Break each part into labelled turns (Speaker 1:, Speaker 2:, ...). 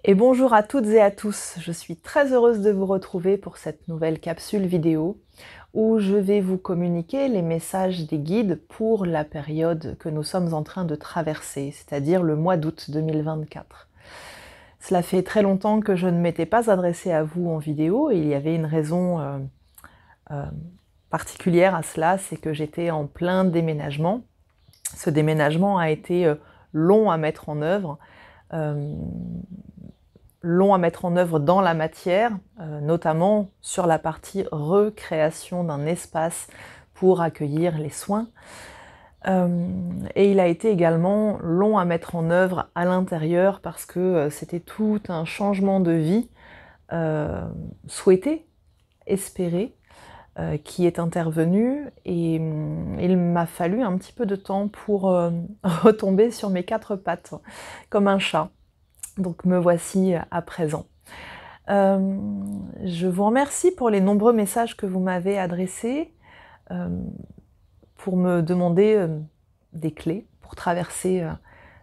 Speaker 1: Et bonjour à toutes et à tous, je suis très heureuse de vous retrouver pour cette nouvelle capsule vidéo où je vais vous communiquer les messages des guides pour la période que nous sommes en train de traverser, c'est-à-dire le mois d'août 2024. Cela fait très longtemps que je ne m'étais pas adressée à vous en vidéo et il y avait une raison euh, particulière à cela, c'est que j'étais en plein déménagement. Ce déménagement a été long à mettre en œuvre. Euh, long à mettre en œuvre dans la matière, notamment sur la partie recréation d'un espace pour accueillir les soins. Et il a été également long à mettre en œuvre à l'intérieur parce que c'était tout un changement de vie souhaité, espéré, qui est intervenu et il m'a fallu un petit peu de temps pour retomber sur mes quatre pattes, comme un chat. Donc me voici à présent. Je vous remercie pour les nombreux messages que vous m'avez adressés pour me demander des clés pour traverser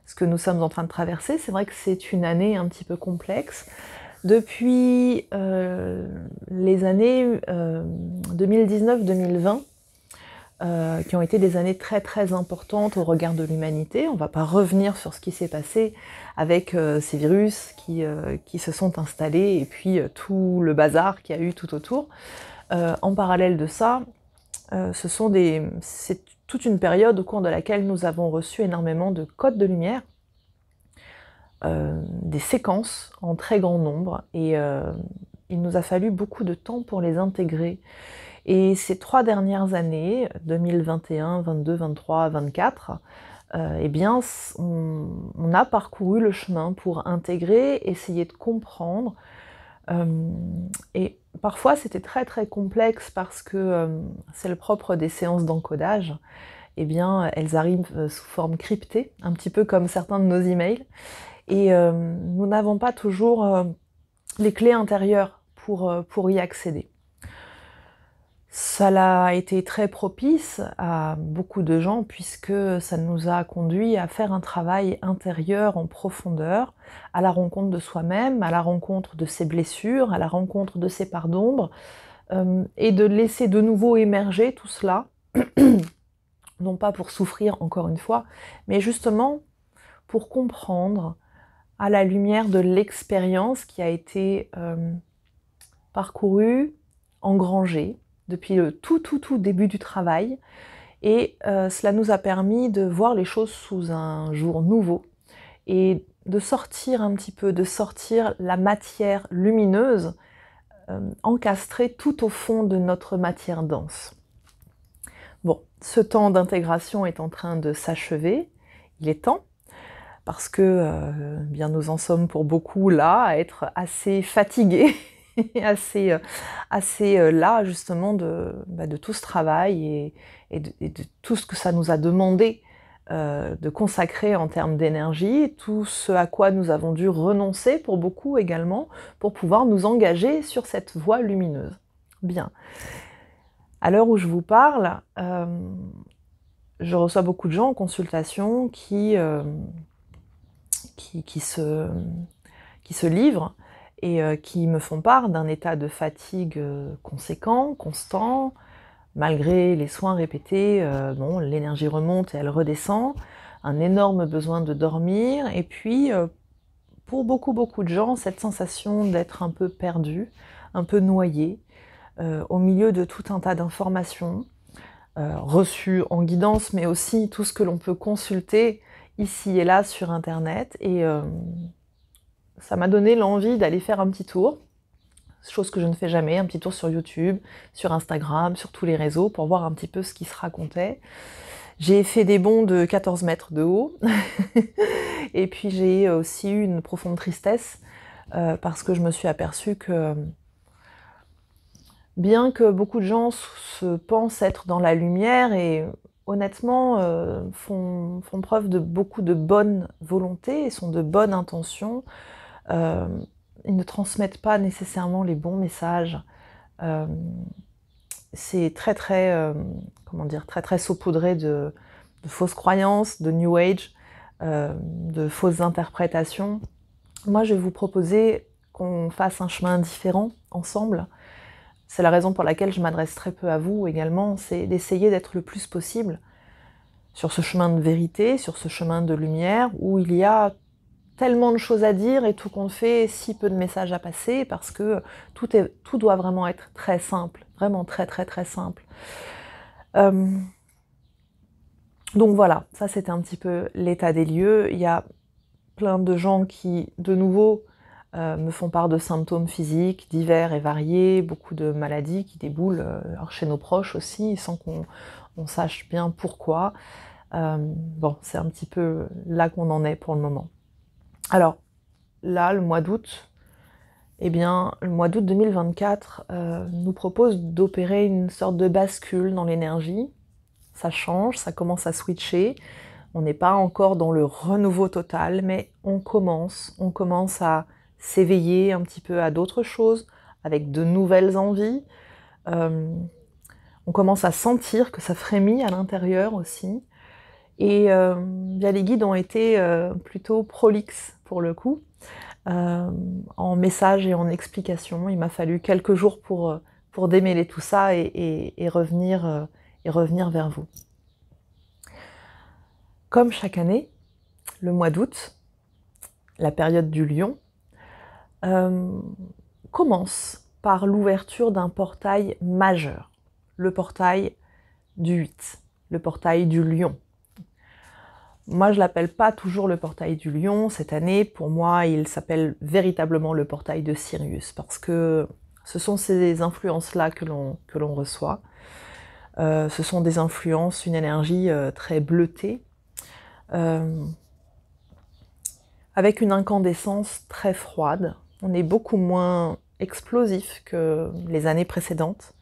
Speaker 1: ce que nous sommes en train de traverser. C'est vrai que c'est une année un petit peu complexe. Depuis les années 2019-2020, qui ont été des années très très importantes au regard de l'humanité. On ne va pas revenir sur ce qui s'est passé avec ces virus qui se sont installés et puis tout le bazar qu'il y a eu tout autour. En parallèle de ça, c'est toute une période au cours de laquelle nous avons reçu énormément de codes de lumière, des séquences en très grand nombre, et il nous a fallu beaucoup de temps pour les intégrer. Et ces 3 dernières années, 2021, 22, 23, 24, eh bien, on a parcouru le chemin pour intégrer, essayer de comprendre. Et parfois, c'était très très complexe parce que c'est le propre des séances d'encodage. Eh bien, elles arrivent sous forme cryptée, un petit peu comme certains de nos emails. Et nous n'avons pas toujours les clés intérieures pour y accéder. Ça a été très propice à beaucoup de gens puisque ça nous a conduit à faire un travail intérieur en profondeur, à la rencontre de soi-même, à la rencontre de ses blessures, à la rencontre de ses parts d'ombre, et de laisser de nouveau émerger tout cela, non pas pour souffrir encore une fois, mais justement pour comprendre à la lumière de l'expérience qui a été parcourue, engrangée, depuis le tout début du travail, et cela nous a permis de voir les choses sous un jour nouveau et de sortir un petit peu, de sortir la matière lumineuse encastrée tout au fond de notre matière dense. Bon, ce temps d'intégration est en train de s'achever, il est temps, parce que bien nous en sommes pour beaucoup là, à être assez fatigués, assez là justement de tout ce travail et de tout ce que ça nous a demandé de consacrer en termes d'énergie, tout ce à quoi nous avons dû renoncer pour beaucoup également, pour pouvoir nous engager sur cette voie lumineuse. Bien. À l'heure où je vous parle, je reçois beaucoup de gens en consultation qui se livrent et qui me font part d'un état de fatigue conséquent, constant, malgré les soins répétés, bon, l'énergie remonte et elle redescend, un énorme besoin de dormir, et puis pour beaucoup de gens, cette sensation d'être un peu perdu, un peu noyé, au milieu de tout un tas d'informations reçues en guidance, mais aussi tout ce que l'on peut consulter ici et là sur internet, et ça m'a donné l'envie d'aller faire un petit tour, chose que je ne fais jamais, un petit tour sur YouTube, sur Instagram, sur tous les réseaux, pour voir un petit peu ce qui se racontait. J'ai fait des bonds de 14 mètres de haut, et puis j'ai aussi eu une profonde tristesse, parce que je me suis aperçue que, bien que beaucoup de gens se pensent être dans la lumière, et honnêtement font preuve de beaucoup de bonne volonté et sont de bonnes intentions, ils ne transmettent pas nécessairement les bons messages. C'est comment dire, très saupoudré de fausses croyances, de New Age, de fausses interprétations. moi je vais vous proposer qu'on fasse un chemin différent ensemble. C'est la raison pour laquelle je m'adresse très peu à vous également, c'est d'essayer d'être le plus possible sur ce chemin de vérité, sur ce chemin de lumière, où il y a tellement de choses à dire et tout compte fait, si peu de messages à passer, parce que tout doit vraiment être très simple, vraiment très très très simple. Donc voilà, ça c'était un petit peu l'état des lieux. Il y a plein de gens qui, de nouveau, me font part de symptômes physiques divers et variés, beaucoup de maladies qui déboulent alors chez nos proches aussi, sans qu'on sache bien pourquoi. Bon, c'est un petit peu là qu'on en est pour le moment. Alors, là, le mois d'août, eh bien, le mois d'août 2024 nous propose d'opérer une sorte de bascule dans l'énergie. Ça change, ça commence à switcher. On n'est pas encore dans le renouveau total, mais on commence à s'éveiller un petit peu à d'autres choses, avec de nouvelles envies. On commence à sentir que ça frémit à l'intérieur aussi. Et les guides ont été plutôt prolixes pour le coup, en messages et en explications. Il m'a fallu quelques jours pour démêler tout ça et revenir vers vous. Comme chaque année, le mois d'août, la période du lion, commence par l'ouverture d'un portail majeur, le portail du 8, le portail du lion. Moi, je ne l'appelle pas toujours le portail du lion. Cette année, pour moi, il s'appelle véritablement le portail de Sirius, parce que ce sont ces influences-là que l'on reçoit. Ce sont des influences, une énergie très bleutée, avec une incandescence très froide. On est beaucoup moins explosif que les années précédentes,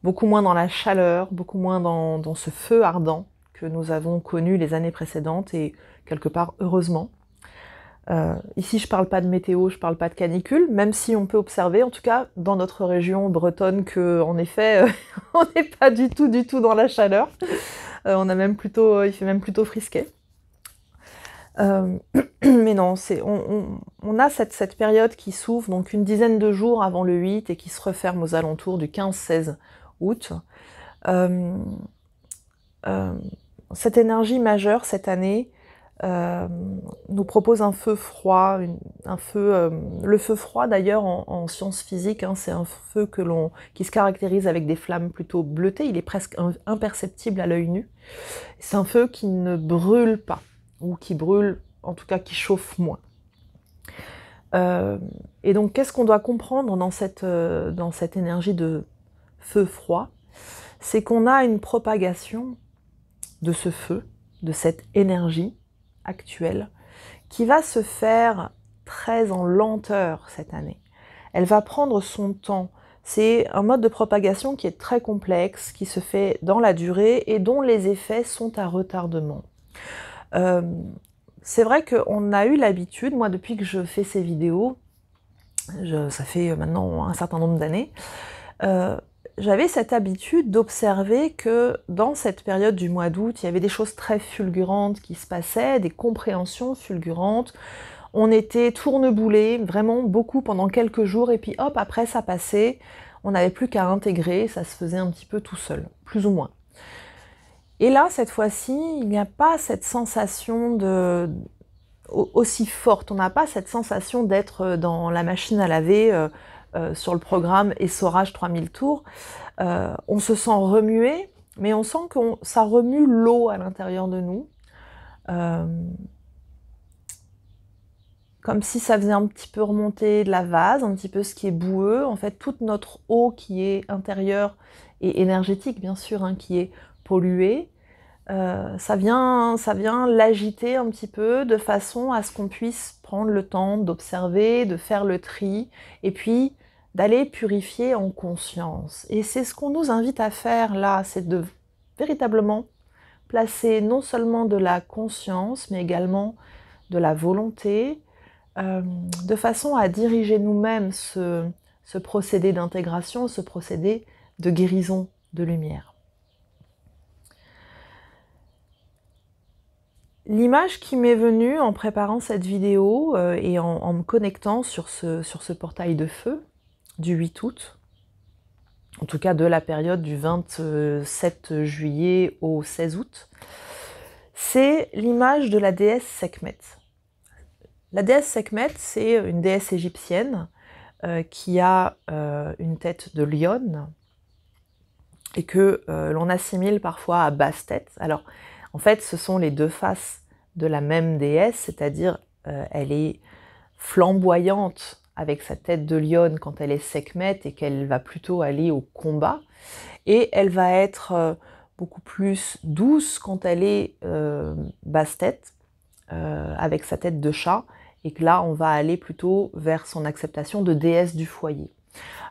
Speaker 1: beaucoup moins dans la chaleur, beaucoup moins dans ce feu ardent que nous avons connu les années précédentes, et quelque part heureusement. Ici je parle pas de météo, je parle pas de canicule, même si on peut observer, en tout cas dans notre région bretonne, que en effet on n'est pas du tout dans la chaleur. Il fait même plutôt frisquet. Mais non, on a cette période qui s'ouvre donc une dizaine de jours avant le 8 et qui se referme aux alentours du 15-16 août. Cette énergie majeure cette année nous propose un feu froid, le feu froid d'ailleurs en sciences physiques, hein, c'est un feu qui se caractérise avec des flammes plutôt bleutées, il est presque imperceptible à l'œil nu. C'est un feu qui ne brûle pas, ou qui brûle, en tout cas qui chauffe moins. Et donc qu'est-ce qu'on doit comprendre dans cette énergie de feu froid? C'est qu'on a une propagation de ce feu, de cette énergie actuelle, qui va se faire très en lenteur cette année. Elle va prendre son temps. C'est un mode de propagation qui est très complexe, qui se fait dans la durée et dont les effets sont à retardement. C'est vrai qu'on a eu l'habitude, moi depuis que je fais ces vidéos, ça fait maintenant un certain nombre d'années, j'avais cette habitude d'observer que dans cette période du mois d'août, il y avait des choses très fulgurantes qui se passaient, des compréhensions fulgurantes. On était tourneboulés, vraiment beaucoup pendant quelques jours, et puis hop, après ça passait, on n'avait plus qu'à intégrer, ça se faisait un petit peu tout seul, plus ou moins. Et là, cette fois-ci, il n'y a pas cette sensation aussi forte, on n'a pas cette sensation d'être dans la machine à laver, sur le programme Essorage 3000 tours. On se sent remué, mais on sent que ça remue l'eau à l'intérieur de nous. Comme si ça faisait un petit peu remonter de la vase, un petit peu ce qui est boueux. En fait, toute notre eau qui est intérieure et énergétique, bien sûr, hein, qui est polluée, ça vient l'agiter un petit peu de façon à ce qu'on puisse prendre le temps d'observer, de faire le tri, et puis d'aller purifier en conscience. Et c'est ce qu'on nous invite à faire là, c'est de véritablement placer non seulement de la conscience, mais également de la volonté, de façon à diriger nous-mêmes ce procédé d'intégration, ce procédé de guérison de lumière. L'image qui m'est venue en préparant cette vidéo et en me connectant sur ce portail de feu du 8 août, en tout cas de la période du 27 juillet au 16 août, c'est l'image de la déesse Sekhmet. La déesse Sekhmet, c'est une déesse égyptienne qui a une tête de lionne et que l'on assimile parfois à Bastet. Alors, en fait, ce sont les deux faces de la même déesse, c'est-à-dire elle est flamboyante avec sa tête de lionne quand elle est Sekhmet et qu'elle va plutôt aller au combat, et elle va être beaucoup plus douce quand elle est Bastet, avec sa tête de chat, et que là, on va aller plutôt vers son acceptation de déesse du foyer.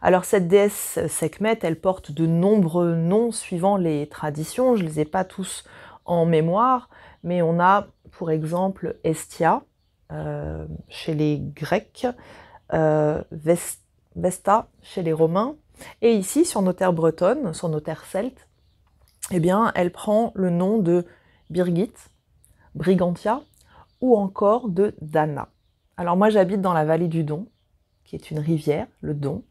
Speaker 1: Alors cette déesse Sekhmet, elle porte de nombreux noms suivant les traditions, je ne les ai pas tous en mémoire, mais on a pour exemple Hestia chez les Grecs, Vesta chez les Romains, et ici sur nos terres bretonnes, sur nos terres celtes, eh bien, elle prend le nom de Birgit, Brigantia, ou encore de Dana. Alors moi j'habite dans la vallée du Don, qui est une rivière, le Don,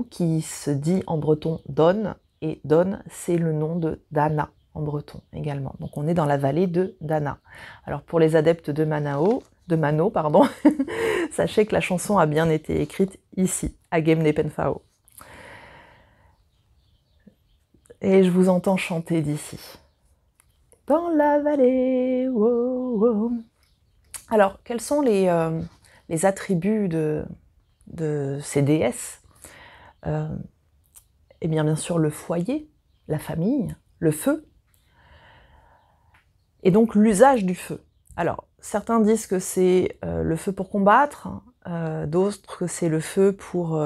Speaker 1: qui se dit en breton Don, et Don c'est le nom de Dana en breton également. Donc on est dans la vallée de Dana. Alors pour les adeptes de Mano, sachez que la chanson a bien été écrite ici, à Gemnepenfao. Et je vous entends chanter d'ici. Dans la vallée, wow, wow. Alors, quels sont les attributs de ces déesses? Eh bien sûr, le foyer, la famille, le feu, et donc l'usage du feu. Alors, certains disent que c'est le feu pour combattre, d'autres que c'est le feu pour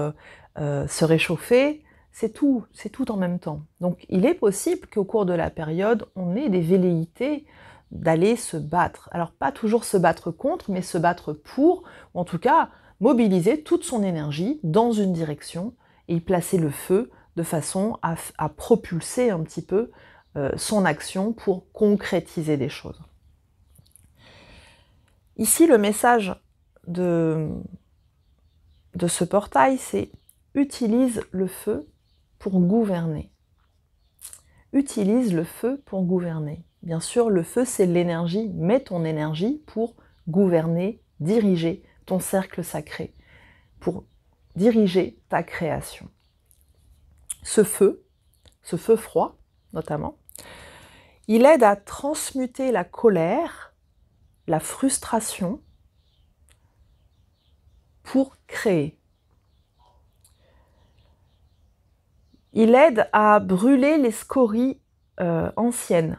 Speaker 1: se réchauffer. C'est tout en même temps. Donc il est possible qu'au cours de la période, on ait des velléités d'aller se battre. Alors pas toujours se battre contre, mais se battre pour, ou en tout cas mobiliser toute son énergie dans une direction et y placer le feu de façon à propulser un petit peu son action pour concrétiser des choses. Ici, le message de ce portail, c'est « Utilise le feu pour gouverner ». Utilise le feu pour gouverner. Bien sûr, le feu, c'est l'énergie. Mets ton énergie pour gouverner, diriger ton cercle sacré, pour diriger ta création. Ce feu froid, notamment, il aide à transmuter la colère, la frustration, pour créer. Il aide à brûler les scories anciennes,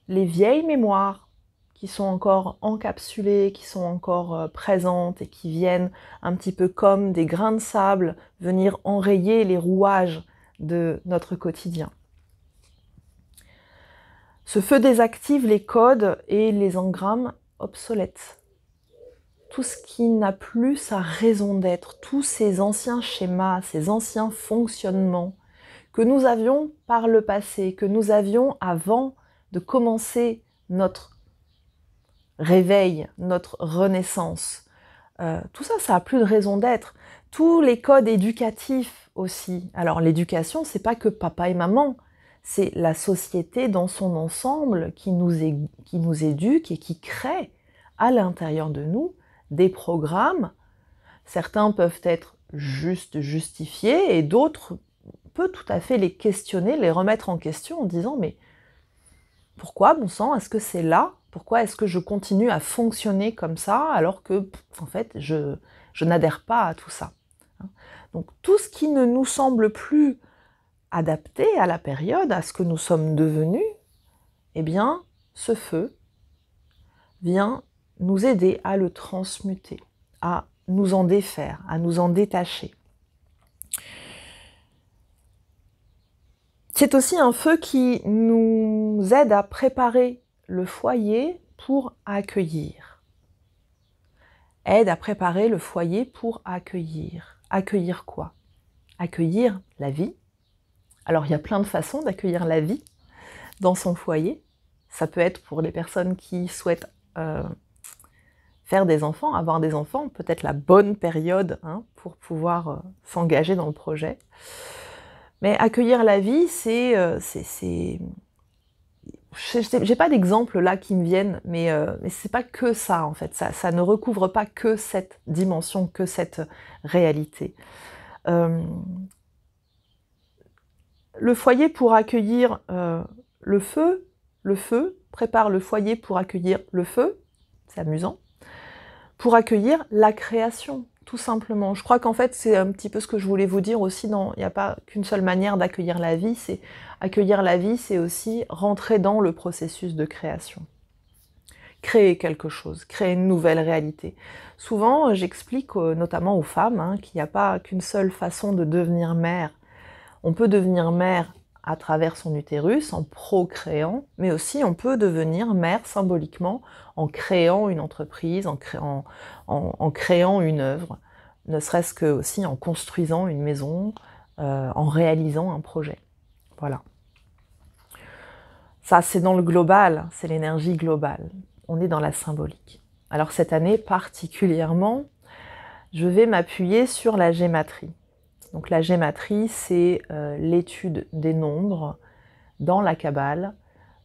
Speaker 1: les vieilles mémoires qui sont encore encapsulées, qui sont encore présentes et qui viennent un petit peu comme des grains de sable venir enrayer les rouages de notre quotidien. Ce feu désactive les codes et les engrammes obsolètes. Tout ce qui n'a plus sa raison d'être, tous ces anciens schémas, ces anciens fonctionnements que nous avions par le passé, que nous avions avant de commencer notre réveil, notre renaissance. Tout ça, ça n'a plus de raison d'être. Tous les codes éducatifs aussi. Alors l'éducation, c'est pas que papa et maman, c'est la société dans son ensemble qui nous éduque et qui crée à l'intérieur de nous des programmes. Certains peuvent être juste justifiés et d'autres peut tout à fait les questionner, les remettre en question en disant mais pourquoi, bon sang, est-ce que c'est là? Pourquoi est-ce que je continue à fonctionner comme ça alors que, en fait, je n'adhère pas à tout ça? Donc tout ce qui ne nous semble plus adapté à la période, à ce que nous sommes devenus, eh bien, ce feu vient nous aider à le transmuter, à nous en défaire, à nous en détacher. C'est aussi un feu qui nous aide à préparer le foyer pour accueillir. Aide à préparer le foyer pour accueillir. Accueillir quoi? Accueillir la vie. Alors il y a plein de façons d'accueillir la vie dans son foyer. Ça peut être pour les personnes qui souhaitent faire des enfants, avoir des enfants, peut-être la bonne période hein, pour pouvoir s'engager dans le projet. Mais accueillir la vie, j'ai pas d'exemple là qui me viennent, mais c'est pas que ça en fait. Ça ne recouvre pas que cette dimension, que cette réalité. Le foyer pour accueillir le feu prépare le foyer pour accueillir le feu, c'est amusant, pour accueillir la création, tout simplement. Je crois qu'en fait, c'est un petit peu ce que je voulais vous dire aussi, il n'y a pas qu'une seule manière d'accueillir la vie, c'est accueillir la vie, c'est aussi rentrer dans le processus de création. Créer quelque chose, créer une nouvelle réalité. Souvent, j'explique notamment aux femmes hein, qu'il n'y a pas qu'une seule façon de devenir mère. On peut devenir mère à travers son utérus, en procréant, mais aussi on peut devenir mère symboliquement en créant une entreprise, en créant une œuvre, ne serait-ce que aussi en construisant une maison, en réalisant un projet. Voilà. Ça, c'est dans le global, c'est l'énergie globale. On est dans la symbolique. Alors cette année particulièrement, je vais m'appuyer sur la gématrie. Donc la gématrie, c'est l'étude des nombres dans la Kabbale,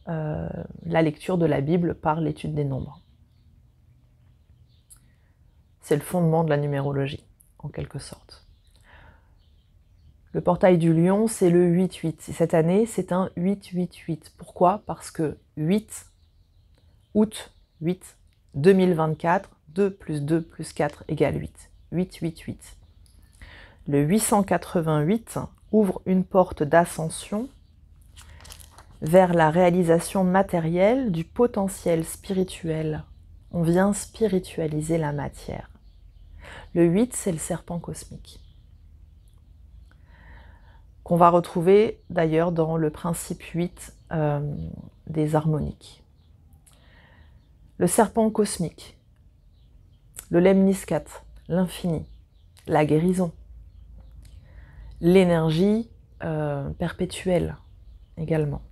Speaker 1: la lecture de la Bible par l'étude des nombres. C'est le fondement de la numérologie, en quelque sorte. Le portail du lion, c'est le 8-8. Cette année, c'est un 8-8-8. Pourquoi? Parce que 8, août 8, 2024, 2 plus 2 plus 4 égale 8. 8-8-8. Le 888 ouvre une porte d'ascension vers la réalisation matérielle du potentiel spirituel. On vient spiritualiser la matière. Le 8, c'est le serpent cosmique, qu'on va retrouver d'ailleurs dans le principe 8 des harmoniques. Le serpent cosmique, le lemniscat, l'infini, la guérison, l'énergie perpétuelle également.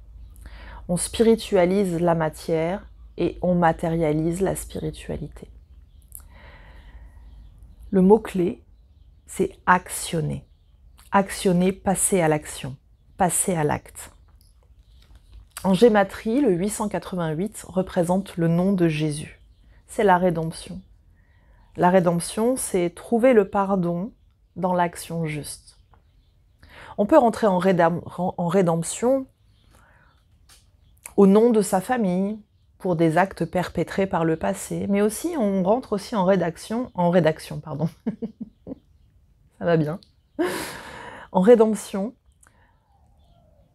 Speaker 1: On spiritualise la matière et on matérialise la spiritualité. Le mot-clé, c'est actionner. Actionner, passer à l'action, passer à l'acte. En gématrie, le 888 représente le nom de Jésus. C'est la rédemption. La rédemption, c'est trouver le pardon dans l'action juste. On peut rentrer en rédemption au nom de sa famille, pour des actes perpétrés par le passé, mais aussi on rentre aussi en rédaction, pardon. Ça va bien. En rédemption,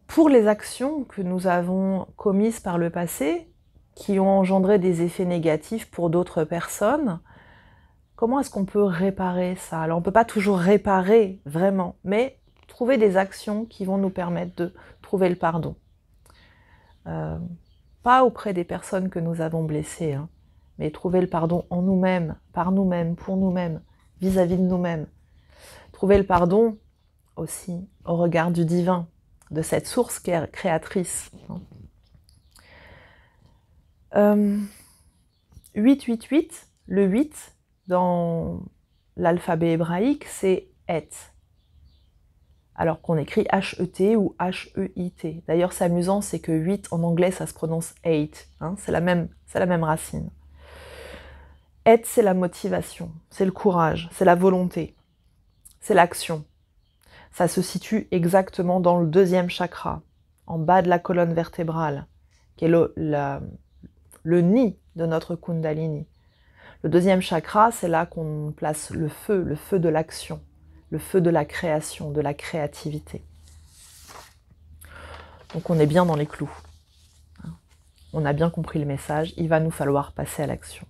Speaker 1: pour les actions que nous avons commises par le passé, qui ont engendré des effets négatifs pour d'autres personnes, comment est-ce qu'on peut réparer ça? Alors on ne peut pas toujours réparer vraiment, mais trouver des actions qui vont nous permettre de trouver le pardon. Pas auprès des personnes que nous avons blessées, hein, mais trouver le pardon en nous-mêmes, par nous-mêmes, pour nous-mêmes, vis-à-vis de nous-mêmes. Trouver le pardon aussi au regard du divin, de cette source créatrice. 888, le 8, dans l'alphabet hébraïque, c'est Et. Alors qu'on écrit H-E-T ou H-E-I-T. D'ailleurs, c'est amusant, c'est que 8 en anglais, ça se prononce 8. Hein, c'est la même racine. Et, c'est la motivation, c'est le courage, c'est la volonté, c'est l'action. Ça se situe exactement dans le deuxième chakra, en bas de la colonne vertébrale, qui est le nid de notre Kundalini. Le deuxième chakra, c'est là qu'on place le feu de l'action. Le feu de la création, de la créativité. Donc on est bien dans les clous. On a bien compris le message, il va nous falloir passer à l'action.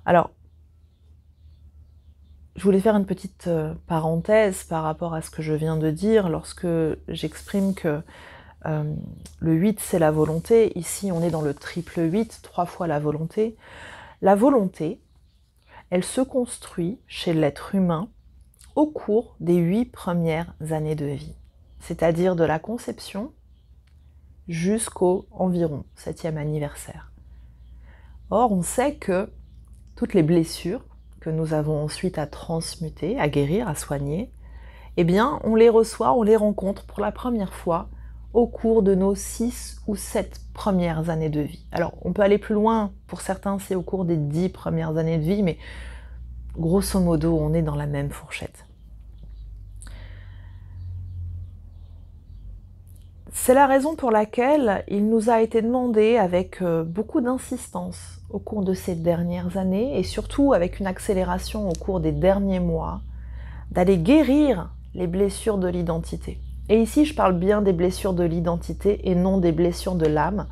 Speaker 1: Alors, je voulais faire une petite parenthèse par rapport à ce que je viens de dire lorsque j'exprime que le 8 c'est la volonté. Ici on est dans le triple 8, 3 fois la volonté. La volonté, elle se construit chez l'être humain au cours des 8 premières années de vie, c'est-à-dire de la conception jusqu'au environ 7e anniversaire. Or, on sait que toutes les blessures que nous avons ensuite à transmuter, à guérir, à soigner, eh bien, on les reçoit, on les rencontre pour la première fois au cours de nos 6 ou 7 premières années de vie. Alors, on peut aller plus loin, pour certains, c'est au cours des 10 premières années de vie, mais grosso modo, on est dans la même fourchette. C'est la raison pour laquelle il nous a été demandé, avec beaucoup d'insistance au cours de ces dernières années, et surtout avec une accélération au cours des derniers mois, d'aller guérir les blessures de l'identité. Et ici, je parle bien des blessures de l'identité et non des blessures de l'âme,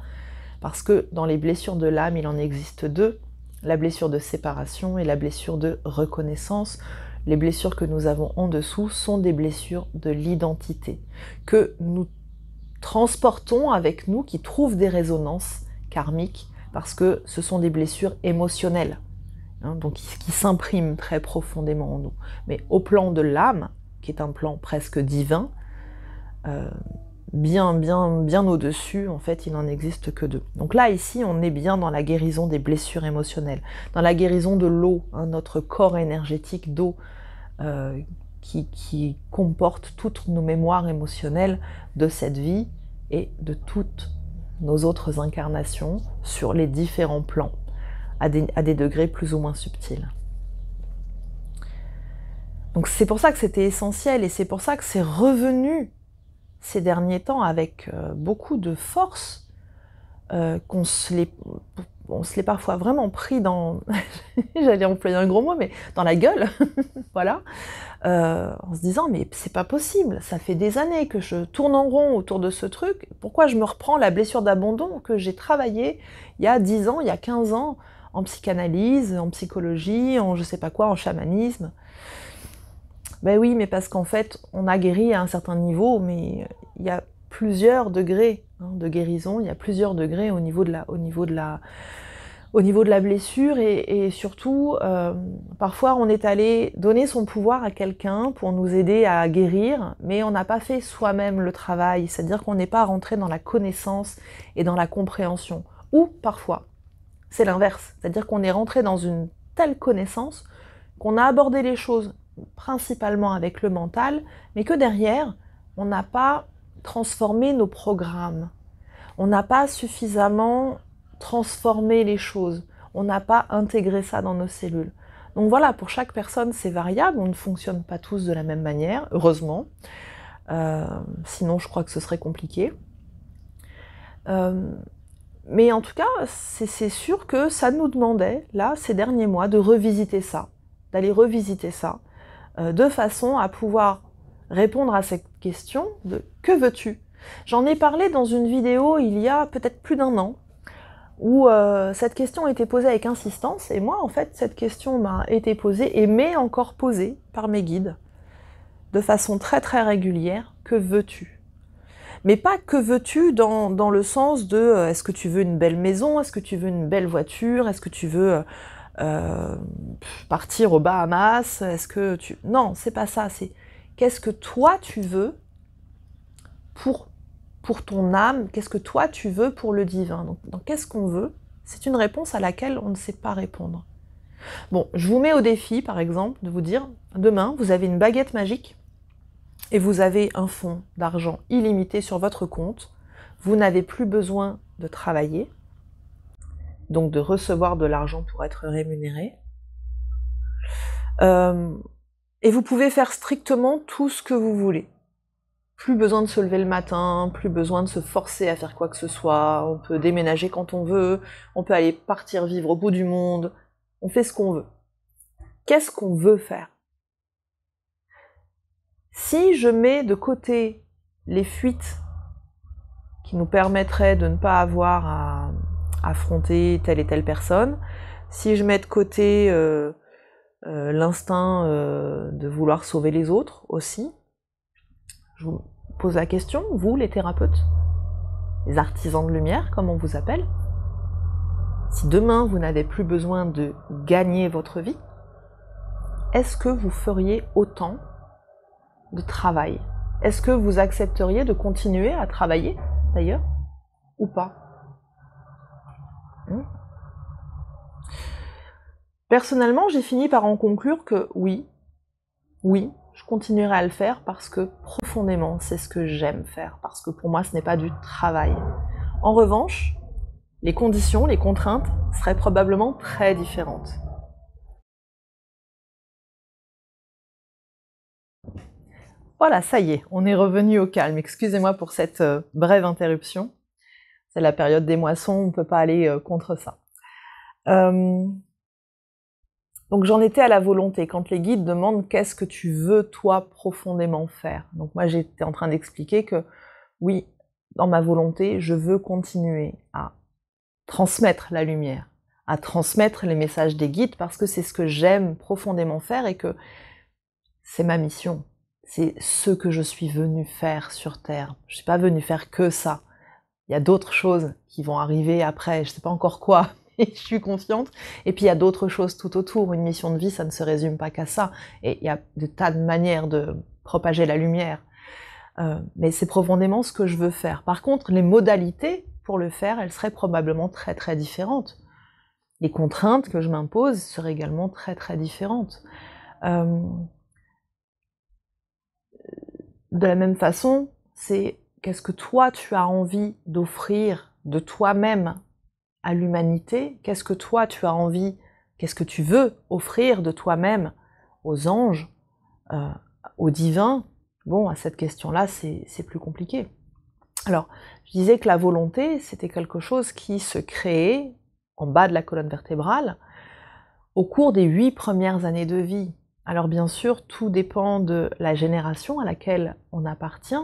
Speaker 1: parce que dans les blessures de l'âme, il en existe deux, la blessure de séparation et la blessure de reconnaissance. Les blessures que nous avons en dessous sont des blessures de l'identité, que nous transportons avec nous, qui trouvent des résonances karmiques, parce que ce sont des blessures émotionnelles, donc qui s'impriment très profondément en nous. Mais au plan de l'âme, qui est un plan presque divin, bien au-dessus, en fait, il n'en existe que deux. Donc là, ici, on est bien dans la guérison des blessures émotionnelles, dans la guérison de l'eau, notre corps énergétique d'eau, qui comporte toutes nos mémoires émotionnelles de cette vie et de toutes nos autres incarnations sur les différents plans, à des degrés plus ou moins subtils. Donc c'est pour ça que c'était essentiel, et c'est pour ça que c'est revenu ces derniers temps avec beaucoup de force, qu'on se l'est parfois vraiment pris dans, j'allais employer un gros mot, mais dans la gueule, voilà, en se disant mais c'est pas possible, ça fait des années que je tourne en rond autour de ce truc, pourquoi je me reprends la blessure d'abandon que j'ai travaillée il y a 10 ans, il y a 15 ans, en psychanalyse, en psychologie, en je sais pas quoi, en chamanisme. Ben oui, mais parce qu'en fait, on a guéri à un certain niveau, mais il y a plusieurs degrés de guérison, il y a plusieurs degrés au niveau de la blessure, et surtout, parfois on est allé donner son pouvoir à quelqu'un pour nous aider à guérir, mais on n'a pas fait soi-même le travail, c'est-à-dire qu'on n'est pas rentré dans la connaissance et dans la compréhension. Ou parfois, c'est l'inverse, c'est-à-dire qu'on est rentré dans une telle connaissance qu'on a abordé les choses principalement avec le mental, mais que derrière, on n'a pas transformé nos programmes, on n'a pas suffisamment transformé les choses, on n'a pas intégré ça dans nos cellules. Donc voilà, pour chaque personne, c'est variable, on ne fonctionne pas tous de la même manière, heureusement, sinon je crois que ce serait compliqué. Mais en tout cas, c'est sûr que ça nous demandait, là, ces derniers mois, de revisiter ça, d'aller revisiter ça, de façon à pouvoir répondre à cette question de « que veux-tu » ? J'en ai parlé dans une vidéo il y a peut-être plus d'1 an, où cette question a été posée avec insistance, et moi, en fait, cette question m'a été posée, et m'est encore posée par mes guides, de façon très très régulière, « que veux-tu » ? Mais pas que veux-tu dans le sens de est-ce que tu veux une belle maison, est-ce que tu veux une belle voiture, est-ce que tu veux partir aux Bahamas, est-ce que tu... Non, c'est pas ça, c'est qu'est-ce que toi tu veux pour ton âme, qu'est-ce que toi tu veux pour le divin. Donc qu'est-ce qu'on veut? C'est une réponse à laquelle on ne sait pas répondre. Bon, je vous mets au défi, par exemple, de vous dire, demain, vous avez une baguette magique, et vous avez un fonds d'argent illimité sur votre compte, vous n'avez plus besoin de travailler, donc de recevoir de l'argent pour être rémunéré, et vous pouvez faire strictement tout ce que vous voulez. Plus besoin de se lever le matin, plus besoin de se forcer à faire quoi que ce soit, on peut déménager quand on veut, on peut aller partir vivre au bout du monde, on fait ce qu'on veut. Qu'est-ce qu'on veut faire ? Si je mets de côté les fuites qui nous permettraient de ne pas avoir à affronter telle et telle personne, si je mets de côté l'instinct de vouloir sauver les autres aussi, je vous pose la question, vous les thérapeutes, les artisans de lumière comme on vous appelle, si demain vous n'avez plus besoin de gagner votre vie, est-ce que vous feriez autant de travail? Est-ce que vous accepteriez de continuer à travailler, d'ailleurs, ou pas? Personnellement, j'ai fini par en conclure que oui, je continuerai à le faire parce que profondément, c'est ce que j'aime faire, parce que pour moi, ce n'est pas du travail. En revanche, les conditions, les contraintes seraient probablement très différentes. Voilà, ça y est, on est revenu au calme. Excusez-moi pour cette brève interruption. C'est la période des moissons, on ne peut pas aller contre ça. Donc j'en étais à la volonté, quand les guides demandent qu'est-ce que tu veux toi profondément faire. Donc moi j'étais en train d'expliquer que oui, dans ma volonté, je veux continuer à transmettre la lumière, à transmettre les messages des guides parce que c'est ce que j'aime profondément faire et que c'est ma mission. C'est ce que je suis venue faire sur Terre. Je ne suis pas venue faire que ça. Il y a d'autres choses qui vont arriver après, je ne sais pas encore quoi, mais je suis confiante. Et puis il y a d'autres choses tout autour. Une mission de vie, ça ne se résume pas qu'à ça. Et il y a des tas de manières de propager la lumière. Mais c'est profondément ce que je veux faire. Par contre, les modalités pour le faire, elles seraient probablement très très différentes. Les contraintes que je m'impose seraient également très très différentes. De la même façon, c'est qu'est-ce que toi tu as envie d'offrir de toi-même à l'humanité? Qu'est-ce que toi tu as envie, qu'est-ce que tu veux offrir de toi-même aux anges, au divin? Bon, à cette question-là, c'est plus compliqué. Alors, je disais que la volonté, c'était quelque chose qui se créait en bas de la colonne vertébrale au cours des 8 premières années de vie. Alors bien sûr, tout dépend de la génération à laquelle on appartient.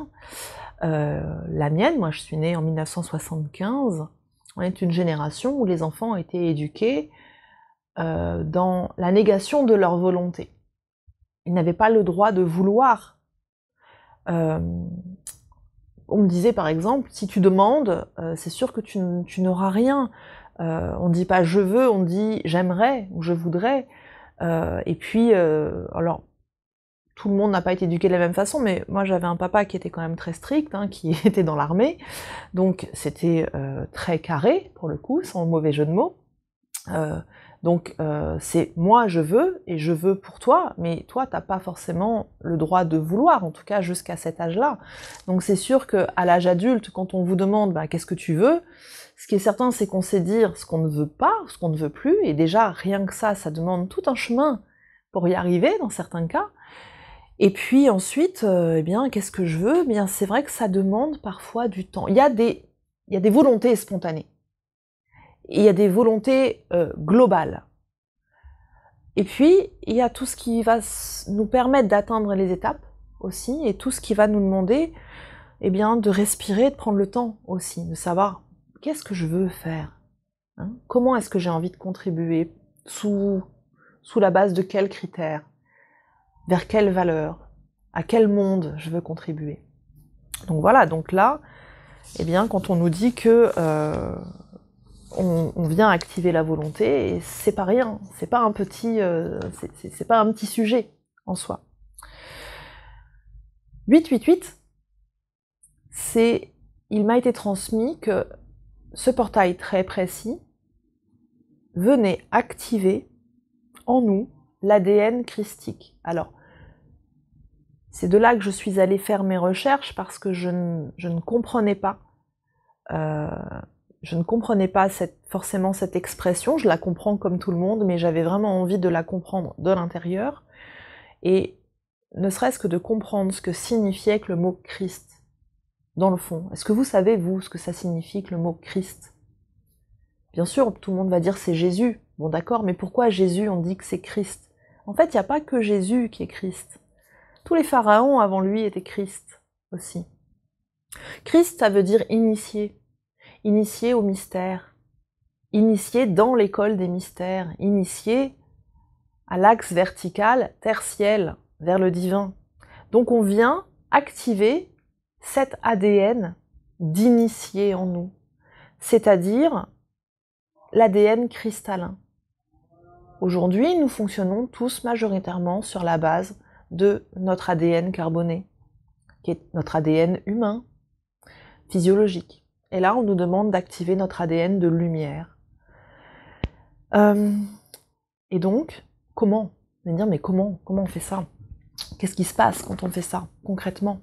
Speaker 1: La mienne, moi je suis née en 1975, on est une génération où les enfants ont été éduqués dans la négation de leur volonté. Ils n'avaient pas le droit de vouloir. On me disait par exemple, si tu demandes, c'est sûr que tu n'auras rien. On ne dit pas je veux, on dit j'aimerais ou je voudrais. Et puis, alors, tout le monde n'a pas été éduqué de la même façon, mais moi j'avais un papa qui était quand même très strict, hein, qui était dans l'armée, donc c'était très carré, pour le coup, sans mauvais jeu de mots. Donc c'est moi je veux, et je veux pour toi, mais toi t'as pas forcément le droit de vouloir, en tout cas jusqu'à cet âge-là. Donc c'est sûr qu'à l'âge adulte, quand on vous demande bah, qu'est-ce que tu veux, ce qui est certain c'est qu'on sait dire ce qu'on ne veut pas, ce qu'on ne veut plus, et déjà rien que ça demande tout un chemin pour y arriver dans certains cas. Et puis ensuite, eh bien, qu'est-ce que je veux? Eh bien, c'est vrai que ça demande parfois du temps. Il y a des volontés spontanées. Et il y a des volontés globales. Et puis, il y a tout ce qui va nous permettre d'atteindre les étapes aussi, et tout ce qui va nous demander eh bien, de respirer, de prendre le temps aussi, de savoir qu'est-ce que je veux faire, hein? Comment est-ce que j'ai envie de contribuer, sous la base de quels critères, vers quelles valeurs, à quel monde je veux contribuer. Donc voilà, donc là, eh bien, quand on nous dit que on vient activer la volonté, et c'est pas rien, c'est pas un petit, c'est pas un petit sujet en soi. 888, il m'a été transmis que ce portail très précis venait activer en nous l'ADN christique. Alors, c'est de là que je suis allée faire mes recherches parce que je ne comprenais pas. Je ne comprenais pas forcément cette expression, je la comprends comme tout le monde, mais j'avais vraiment envie de la comprendre de l'intérieur, et ne serait-ce que de comprendre ce que signifiait que le mot Christ, dans le fond. Est-ce que vous savez, vous, ce que ça signifie que le mot Christ? Bien sûr, tout le monde va dire c'est Jésus. Bon d'accord, mais pourquoi Jésus, on dit que c'est Christ? En fait, il n'y a pas que Jésus qui est Christ. Tous les pharaons avant lui étaient Christ aussi. Christ, ça veut dire initié. Initié au mystère. Initié dans l'école des mystères. Initié à l'axe vertical, terre-ciel, vers le divin. Donc on vient activer cet ADN d'initié en nous. C'est-à-dire l'ADN cristallin. Aujourd'hui, nous fonctionnons tous majoritairement sur la base de notre ADN carboné, qui est notre ADN humain, physiologique. Et là, on nous demande d'activer notre ADN de lumière. Et donc, comment? Vous allez me dire, mais comment on fait ça? Qu'est-ce qui se passe quand on fait ça, concrètement?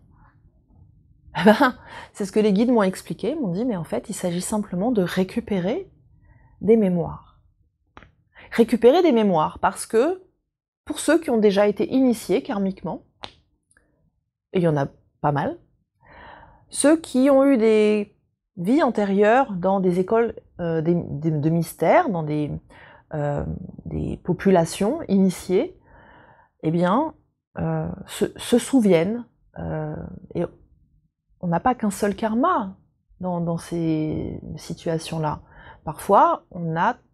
Speaker 1: Eh ben, c'est ce que les guides m'ont expliqué, m'ont dit, mais en fait, il s'agit simplement de récupérer des mémoires. Récupérer des mémoires, parce que, pour ceux qui ont déjà été initiés karmiquement, et il y en a pas mal, ceux qui ont eu des vies antérieures dans des écoles de mystère, dans des populations initiées, eh bien, se souviennent, et on n'a pas qu'un seul karma dans ces situations-là. Parfois,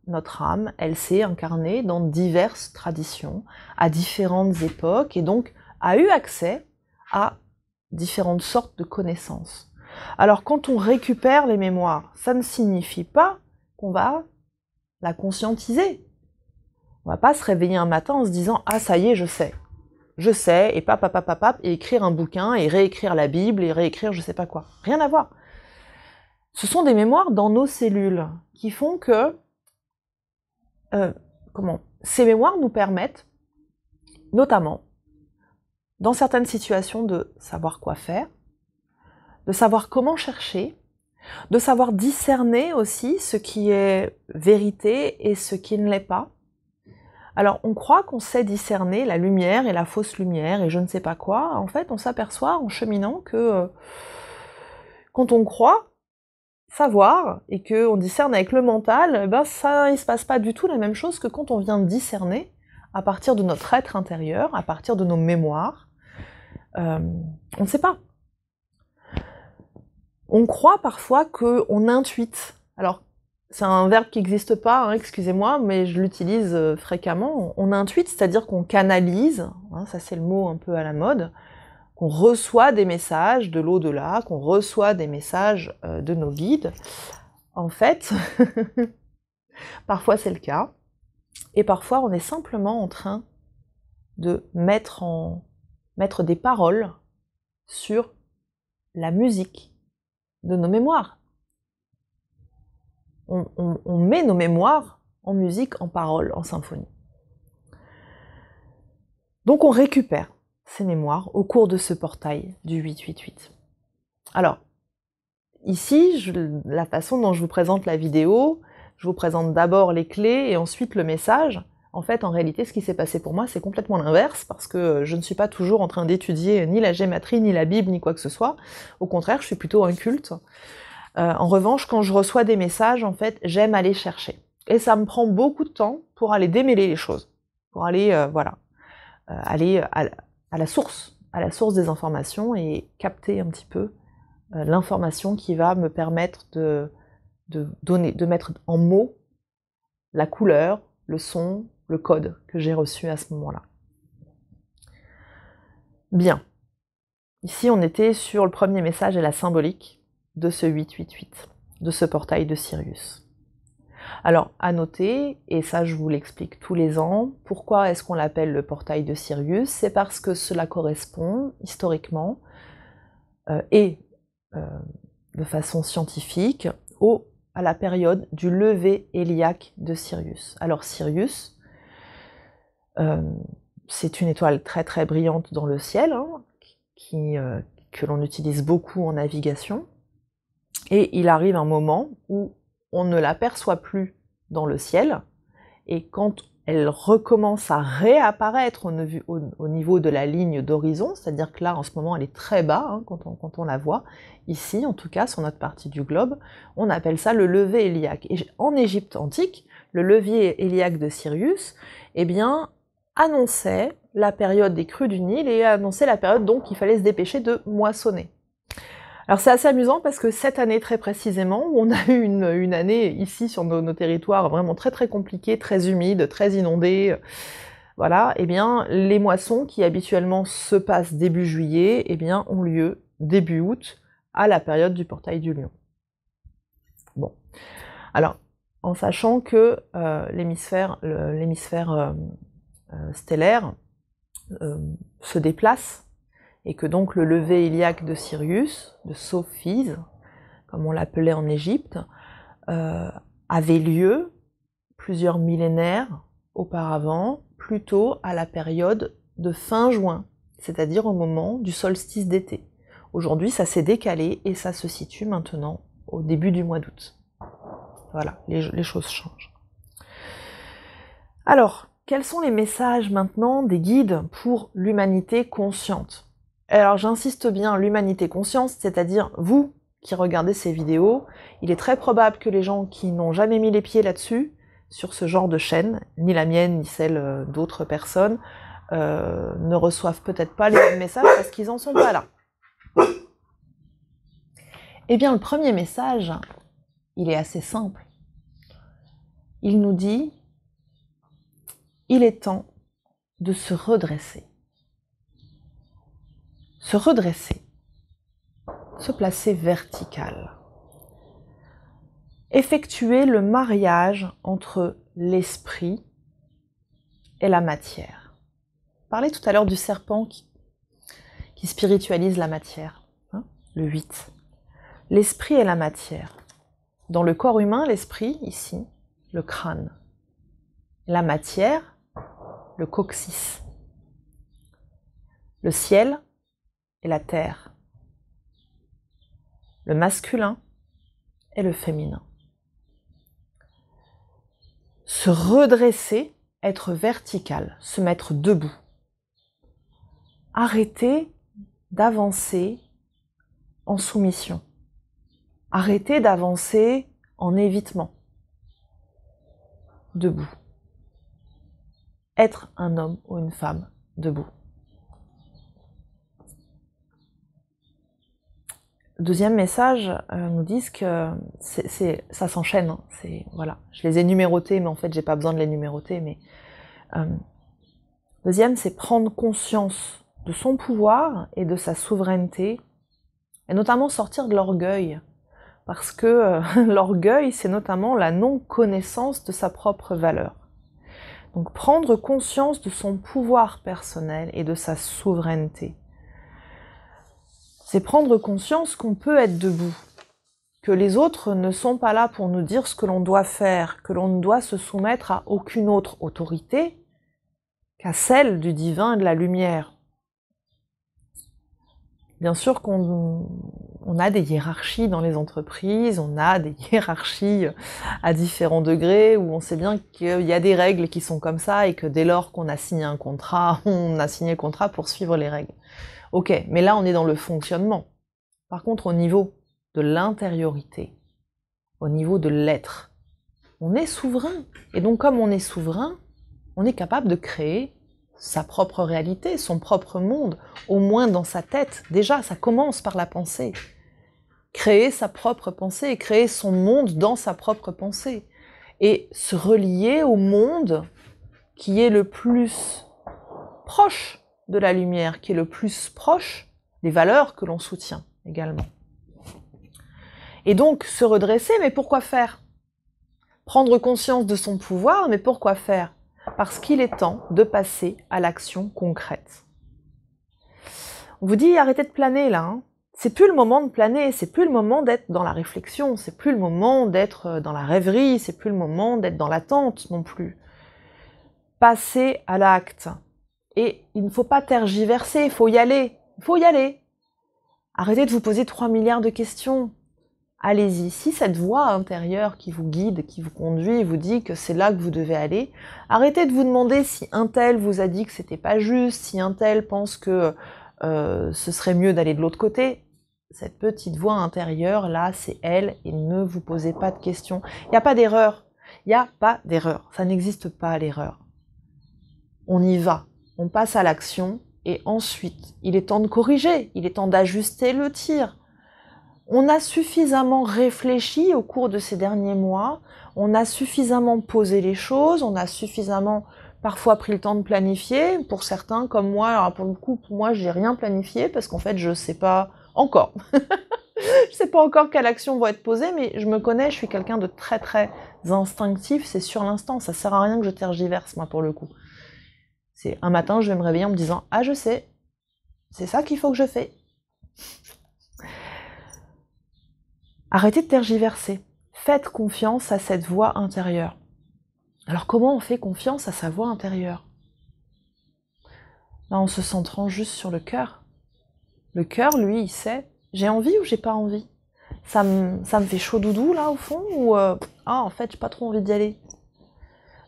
Speaker 1: notre âme, elle s'est incarnée dans diverses traditions, à différentes époques, et donc a eu accès à différentes sortes de connaissances. Alors, quand on récupère les mémoires, ça ne signifie pas qu'on va la conscientiser. On va pas se réveiller un matin en se disant « Ah, ça y est, je sais ». Je sais, et et écrire un bouquin, et réécrire la Bible, et réécrire je sais pas quoi. Rien à voir. Ce sont des mémoires dans nos cellules qui font que ces mémoires nous permettent, notamment, dans certaines situations, de savoir quoi faire, de savoir comment chercher, de savoir discerner aussi ce qui est vérité et ce qui ne l'est pas. Alors, on croit qu'on sait discerner la lumière et la fausse lumière et je ne sais pas quoi. En fait, on s'aperçoit en cheminant que quand on croit savoir et qu'on discerne avec le mental, ben ça, il se passe pas du tout la même chose que quand on vient discerner à partir de notre être intérieur, à partir de nos mémoires. On ne sait pas. On croit parfois qu'on intuite. Alors, c'est un verbe qui n'existe pas, hein, excusez-moi, mais je l'utilise fréquemment. On intuite, c'est-à-dire qu'on canalise, hein, ça c'est le mot un peu à la mode, qu'on reçoit des messages de l'au-delà, qu'on reçoit des messages de nos guides. En fait, parfois c'est le cas, et parfois on est simplement en train de mettre des paroles sur la musique de nos mémoires. On met nos mémoires en musique, en paroles, en symphonie. Donc on récupère ces mémoires au cours de ce portail du 888. Alors, ici, la façon dont je vous présente la vidéo, je vous présente d'abord les clés et ensuite le message. En fait, en réalité, ce qui s'est passé pour moi, c'est complètement l'inverse, parce que je ne suis pas toujours en train d'étudier ni la gématrie, ni la Bible, ni quoi que ce soit. Au contraire, je suis plutôt inculte. En revanche, quand je reçois des messages, en fait, j'aime aller chercher. Et ça me prend beaucoup de temps pour aller démêler les choses, pour aller, aller à la source des informations et capter un petit peu l'information qui va me permettre de mettre en mots la couleur, le son, le code que j'ai reçu à ce moment-là. Bien. Ici, on était sur le premier message et la symbolique de ce 888, de ce portail de Sirius. Alors, à noter, et ça je vous l'explique tous les ans, pourquoi est-ce qu'on l'appelle le portail de Sirius? C'est parce que cela correspond, historiquement, et de façon scientifique, à la période du lever héliaque de Sirius. Alors Sirius, c'est une étoile très très brillante dans le ciel, hein, que l'on utilise beaucoup en navigation, et il arrive un moment où on ne l'aperçoit plus dans le ciel, et quand elle recommence à réapparaître au niveau de la ligne d'horizon, c'est-à-dire que là, en ce moment, elle est très bas, hein, quand on la voit, ici, en tout cas, sur notre partie du globe, on appelle ça le lever héliaque. Et en Égypte antique, le levier héliaque de Sirius, eh bien, annonçait la période des crues du Nil et annonçait la période donc qu'il fallait se dépêcher de moissonner. Alors c'est assez amusant parce que cette année très précisément, où on a eu une année ici sur nos territoires vraiment très très compliquée, très humide, très inondée, voilà, eh bien les moissons qui habituellement se passent début juillet, eh bien ont lieu début août, à la période du portail du Lion. Bon, alors en sachant que l'hémisphère stellaire se déplace, et que donc le lever héliaque de Sirius, de Sophis, comme on l'appelait en Égypte, avait lieu plusieurs millénaires auparavant plutôt à la période de fin juin, c'est-à-dire au moment du solstice d'été. Aujourd'hui, ça s'est décalé et ça se situe maintenant au début du mois d'août. Voilà, les choses changent. Alors, quels sont les messages maintenant des guides pour l'humanité consciente? Alors j'insiste bien, l'humanité consciente, c'est-à-dire vous qui regardez ces vidéos, il est très probable que les gens qui n'ont jamais mis les pieds là-dessus, sur ce genre de chaîne, ni la mienne, ni celle d'autres personnes, ne reçoivent peut-être pas les mêmes messages parce qu'ils n'en sont pas là. Eh bien, le premier message, il est assez simple. Il nous dit, il est temps de se redresser. Se redresser, se placer vertical. Effectuer le mariage entre l'esprit et la matière. Je parlais tout à l'heure du serpent qui spiritualise la matière, hein, le 8. L'esprit et la matière. Dans le corps humain, l'esprit, ici, le crâne. La matière, le coccyx. Le ciel et la terre. Le masculin et le féminin. Se redresser, être vertical, se mettre debout. Arrêter d'avancer en soumission. Arrêter d'avancer en évitement. Debout. Être un homme ou une femme debout. Deuxième message, nous disent que ça s'enchaîne. Hein, voilà. Je les ai numérotés, mais en fait, j'ai pas besoin de les numéroter. Mais deuxième, c'est prendre conscience de son pouvoir et de sa souveraineté, et notamment sortir de l'orgueil. Parce que l'orgueil, c'est notamment la non-connaissance de sa propre valeur. Donc prendre conscience de son pouvoir personnel et de sa souveraineté. C'est prendre conscience qu'on peut être debout, que les autres ne sont pas là pour nous dire ce que l'on doit faire, que l'on ne doit se soumettre à aucune autre autorité qu'à celle du divin et de la lumière. Bien sûr qu'on a des hiérarchies dans les entreprises, on a des hiérarchies à différents degrés, où on sait bien qu'il y a des règles qui sont comme ça, et que dès lors qu'on a signé un contrat, on a signé le contrat pour suivre les règles. Ok, mais là on est dans le fonctionnement. Par contre, au niveau de l'intériorité, au niveau de l'être, on est souverain. Et donc comme on est souverain, on est capable de créer sa propre réalité, son propre monde, au moins dans sa tête. Déjà, ça commence par la pensée. Créer sa propre pensée, créer son monde dans sa propre pensée. Et se relier au monde qui est le plus proche de la lumière, qui est le plus proche des valeurs que l'on soutient également. Et donc, se redresser, mais pourquoi faire? Prendre conscience de son pouvoir, mais pourquoi faire? Parce qu'il est temps de passer à l'action concrète. On vous dit, arrêtez de planer là, hein. C'est plus le moment de planer, c'est plus le moment d'être dans la réflexion, c'est plus le moment d'être dans la rêverie, c'est plus le moment d'être dans l'attente non plus. Passez à l'acte. Et il ne faut pas tergiverser, il faut y aller. Il faut y aller. Arrêtez de vous poser 3 milliards de questions. Allez-y. Si cette voix intérieure qui vous guide, qui vous conduit, vous dit que c'est là que vous devez aller, arrêtez de vous demander si un tel vous a dit que c'était pas juste, si un tel pense que ce serait mieux d'aller de l'autre côté. Cette petite voix intérieure, là, c'est elle, et ne vous posez pas de questions. Il n'y a pas d'erreur. Il n'y a pas d'erreur. Ça n'existe pas, l'erreur. On y va. On passe à l'action, et ensuite, il est temps de corriger, il est temps d'ajuster le tir. On a suffisamment réfléchi au cours de ces derniers mois, on a suffisamment posé les choses, on a suffisamment parfois pris le temps de planifier. Pour certains, comme moi, alors pour le coup, pour moi, j'ai rien planifié, parce qu'en fait, je sais pas encore. Je sais pas encore quelle action va être posée, mais je me connais, je suis quelqu'un de très très instinctif, c'est sur l'instant, ça sert à rien que je tergiverse, moi, pour le coup. C'est un matin, je vais me réveiller en me disant « Ah, je sais, c'est ça qu'il faut que je fais ». Arrêtez de tergiverser. Faites confiance à cette voix intérieure. Alors comment on fait confiance à sa voix intérieure? Là, en se centrant juste sur le cœur. Le cœur, lui, il sait, j'ai envie ou j'ai pas envie? Ça me fait chaud doudou, là, au fond, ou ah, en fait, j'ai pas trop envie d'y aller.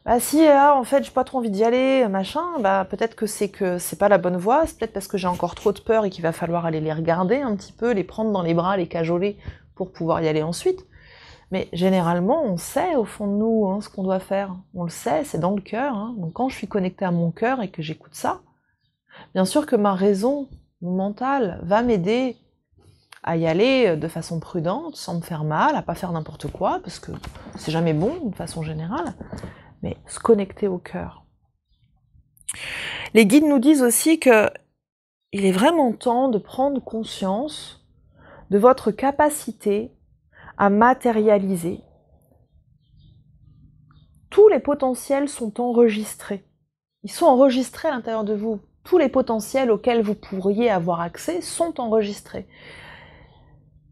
Speaker 1: Bah si, ah, en fait, j'ai pas trop envie d'y aller, machin, bah peut-être que c'est pas la bonne voie, c'est peut-être parce que j'ai encore trop de peur et qu'il va falloir aller les regarder un petit peu, les prendre dans les bras, les cajoler pour pouvoir y aller ensuite. Mais généralement, on sait au fond de nous hein, ce qu'on doit faire. On le sait, c'est dans le cœur. Hein. Donc quand je suis connectée à mon cœur et que j'écoute ça, bien sûr que ma raison, mon mental, va m'aider à y aller de façon prudente, sans me faire mal, à pas faire n'importe quoi, parce que c'est jamais bon de façon générale, mais se connecter au cœur. Les guides nous disent aussi que il est vraiment temps de prendre conscience de votre capacité à matérialiser. Tous les potentiels sont enregistrés. Ils sont enregistrés à l'intérieur de vous. Tous les potentiels auxquels vous pourriez avoir accès sont enregistrés.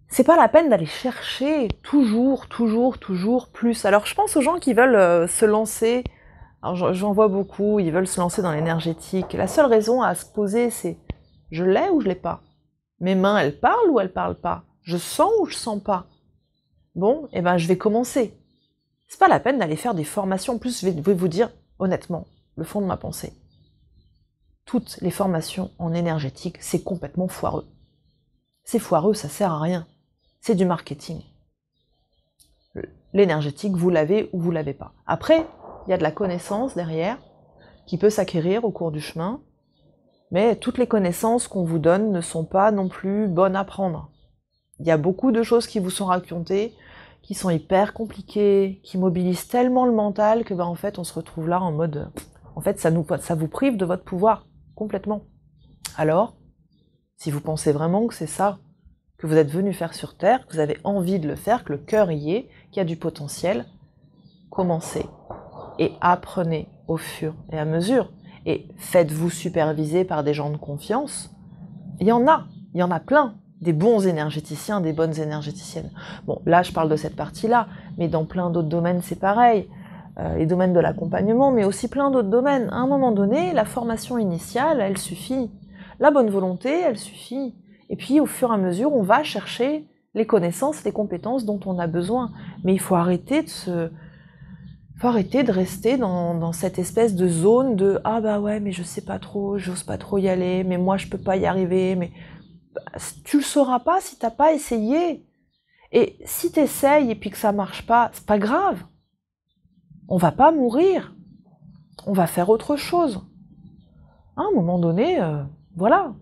Speaker 1: C'est pas la peine d'aller chercher toujours plus. Alors je pense aux gens qui veulent se lancer, alors j'en vois beaucoup, ils veulent se lancer dans l'énergétique. La seule raison à se poser c'est, je l'ai ou je l'ai pas? Mes mains elles parlent ou elles parlent pas? Je sens ou je sens pas? Bon, eh ben je vais commencer. C'est pas la peine d'aller faire des formations. En plus, je vais vous dire, honnêtement, le fond de ma pensée. Toutes les formations en énergétique, c'est complètement foireux. C'est foireux, ça sert à rien. C'est du marketing. L'énergétique, vous l'avez ou vous l'avez pas. Après, il y a de la connaissance derrière, qui peut s'acquérir au cours du chemin, mais toutes les connaissances qu'on vous donne ne sont pas non plus bonnes à prendre. Il y a beaucoup de choses qui vous sont racontées, qui sont hyper compliquées, qui mobilisent tellement le mental que en fait on se retrouve là en mode en fait ça vous prive de votre pouvoir complètement. Alors, si vous pensez vraiment que c'est ça que vous êtes venu faire sur Terre, que vous avez envie de le faire, que le cœur y est, qu'il y a du potentiel, commencez et apprenez au fur et à mesure et faites-vous superviser par des gens de confiance. Il y en a plein. Des bons énergéticiens, des bonnes énergéticiennes. Bon, là, je parle de cette partie-là, mais dans plein d'autres domaines, c'est pareil. Les domaines de l'accompagnement, mais aussi plein d'autres domaines. À un moment donné, la formation initiale, elle suffit. La bonne volonté, elle suffit. Et puis, au fur et à mesure, on va chercher les connaissances, les compétences dont on a besoin. Mais il faut arrêter de rester dans cette espèce de zone de « Ah bah ouais, mais je sais pas trop, j'ose pas trop y aller, mais moi je peux pas y arriver, mais... » Tu le sauras pas si t'as pas essayé. Et si t'essayes et puis que ça marche pas, c'est pas grave. On va pas mourir. On va faire autre chose. À un moment donné, voilà.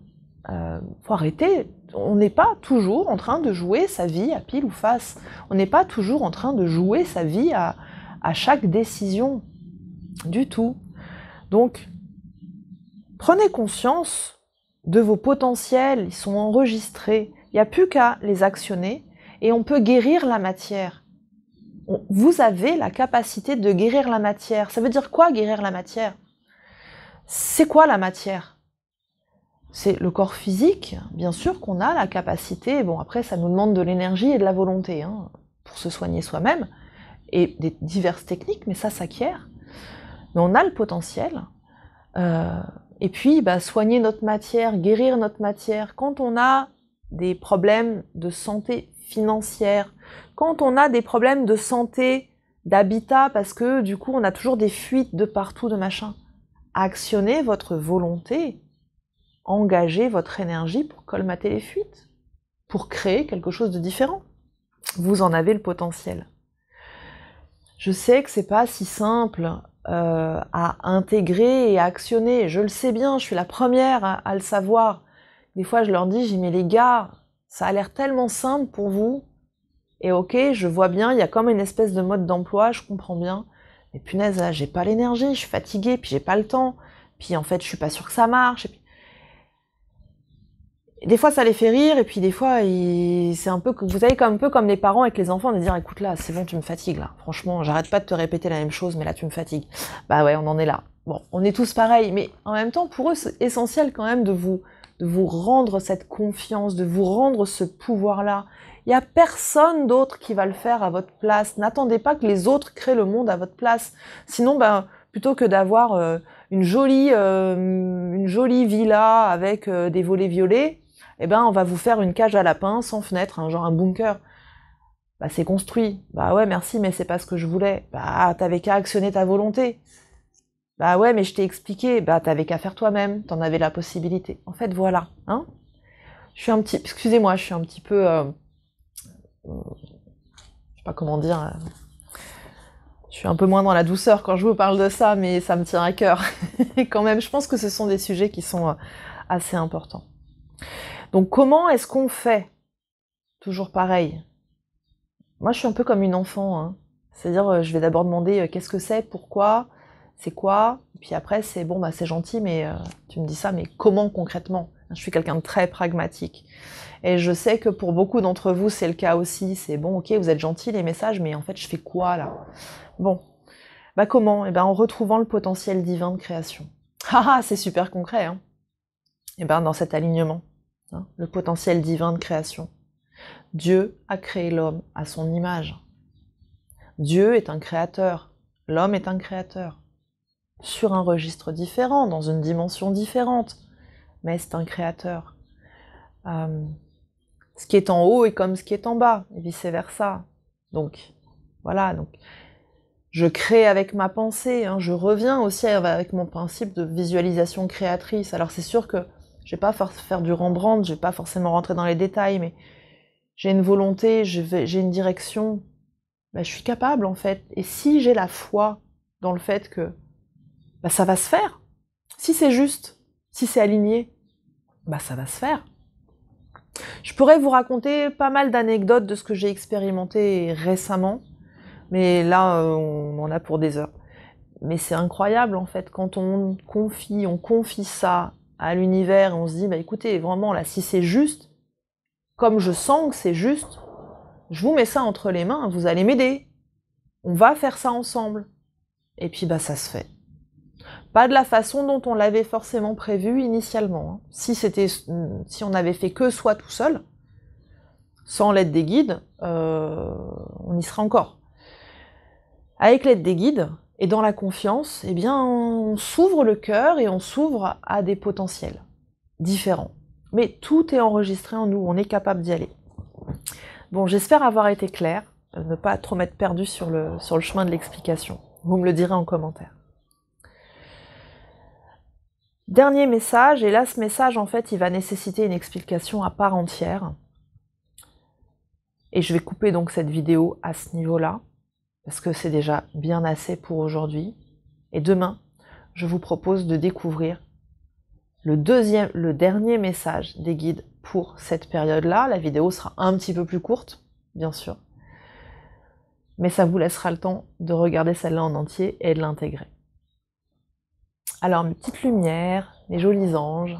Speaker 1: Faut arrêter. On n'est pas toujours en train de jouer sa vie à pile ou face. On n'est pas toujours en train de jouer sa vie à chaque décision. Du tout. Donc, prenez conscience de vos potentiels, ils sont enregistrés. Il n'y a plus qu'à les actionner et on peut guérir la matière. Vous avez la capacité de guérir la matière. Ça veut dire quoi, guérir la matière? C'est quoi la matière? C'est le corps physique, bien sûr qu'on a la capacité, bon après ça nous demande de l'énergie et de la volonté hein, pour se soigner soi-même, et des diverses techniques, mais ça s'acquiert. Mais on a le potentiel. Et puis, soigner notre matière, guérir notre matière, quand on a des problèmes de santé financière, quand on a des problèmes de santé, d'habitat, parce que du coup on a toujours des fuites de partout, de machin, actionnez votre volonté, engagez votre énergie pour colmater les fuites, pour créer quelque chose de différent. Vous en avez le potentiel. Je sais que c'est pas si simple à intégrer et à actionner. Je le sais bien, je suis la première à le savoir. Des fois, je leur dis, mais les gars, ça a l'air tellement simple pour vous. Et ok, je vois bien, il y a comme une espèce de mode d'emploi, je comprends bien. Mais punaise, là, j'ai pas l'énergie, je suis fatiguée, puis j'ai pas le temps. Puis en fait, je suis pas sûre que ça marche. Et des fois, ça les fait rire, et puis des fois, c'est un peu, vous savez, un peu comme les parents avec les enfants, de dire, écoute là, c'est bon, tu me fatigues là. Franchement, j'arrête pas de te répéter la même chose, mais là, tu me fatigues. Bah ouais, on en est là. Bon, on est tous pareils, mais en même temps, pour eux, c'est essentiel quand même de de vous rendre cette confiance, de vous rendre ce pouvoir-là. Il n'y a personne d'autre qui va le faire à votre place. N'attendez pas que les autres créent le monde à votre place. Sinon, plutôt que d'avoir une jolie villa avec des volets violets, on va vous faire une cage à lapins sans fenêtre, hein, genre un bunker. C'est construit. Ouais, merci, mais c'est pas ce que je voulais. T'avais qu'à actionner ta volonté. Ouais, mais je t'ai expliqué. T'avais qu'à faire toi-même. T'en avais la possibilité. En fait, voilà. Hein, excusez-moi, je suis un petit peu... je sais pas comment dire... je suis un peu moins dans la douceur quand je vous parle de ça, mais ça me tient à cœur. Quand même, je pense que ce sont des sujets qui sont assez importants. Donc, comment est-ce qu'on fait? Toujours pareil. Moi, je suis un peu comme une enfant, hein. C'est-à-dire, je vais d'abord demander qu'est-ce que c'est, pourquoi, c'est quoi, et puis après, c'est bon, c'est gentil, mais tu me dis ça, mais comment concrètement? Je suis quelqu'un de très pragmatique. Et je sais que pour beaucoup d'entre vous, c'est le cas aussi. C'est bon, ok, vous êtes gentils, les messages, mais en fait, je fais quoi, là? Bon. Comment? En retrouvant le potentiel divin de création. C'est super concret, hein. Dans cet alignement, hein, le potentiel divin de création. Dieu a créé l'homme à son image. Dieu est un créateur. L'homme est un créateur. Sur un registre différent, dans une dimension différente. Mais c'est un créateur. Ce qui est en haut est comme ce qui est en bas, et vice-versa. Donc, voilà. Donc, je crée avec ma pensée. Hein. Je reviens aussi avec mon principe de visualisation créatrice. Alors, c'est sûr que je vais pas faire du Rembrandt, je vais pas forcément rentrer dans les détails, mais j'ai une volonté, j'ai une direction. Je suis capable, en fait. Et si j'ai la foi dans le fait que ça va se faire, si c'est juste, si c'est aligné, ça va se faire. Je pourrais vous raconter pas mal d'anecdotes de ce que j'ai expérimenté récemment, mais là, on en a pour des heures. Mais c'est incroyable, en fait, quand on confie ça à l'univers, et on se dit, écoutez, vraiment, là, si c'est juste, comme je sens que c'est juste, je vous mets ça entre les mains, vous allez m'aider. On va faire ça ensemble. Et puis, ça se fait. Pas de la façon dont on l'avait forcément prévu initialement. Hein. Si on avait fait que soi tout seul, sans l'aide des guides, on y sera encore. Avec l'aide des guides, et dans la confiance, on s'ouvre le cœur et on s'ouvre à des potentiels différents. Mais tout est enregistré en nous, on est capable d'y aller. Bon, j'espère avoir été claire, ne pas trop m'être perdue sur le chemin de l'explication. Vous me le direz en commentaire. Dernier message, et là ce message en fait il va nécessiter une explication à part entière. Et je vais couper donc cette vidéo à ce niveau-là, parce que c'est déjà bien assez pour aujourd'hui. Et demain, je vous propose de découvrir le dernier message des guides pour cette période-là. La vidéo sera un petit peu plus courte, bien sûr. Mais ça vous laissera le temps de regarder celle-là en entier et de l'intégrer. Alors, mes petites lumières, mes jolis anges,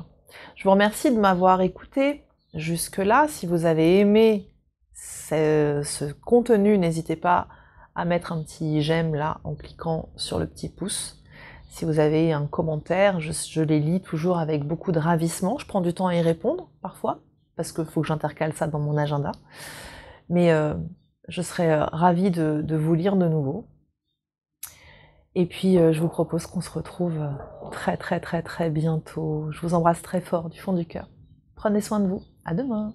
Speaker 1: je vous remercie de m'avoir écouté jusque-là. Si vous avez aimé ce contenu, n'hésitez pas à mettre un petit j'aime là en cliquant sur le petit pouce. Si vous avez un commentaire, je les lis toujours avec beaucoup de ravissement. Je prends du temps à y répondre parfois, parce qu'il faut que j'intercale ça dans mon agenda. Mais je serais ravie de vous lire de nouveau. Et puis, je vous propose qu'on se retrouve très très très très bientôt. Je vous embrasse très fort du fond du cœur. Prenez soin de vous. À demain.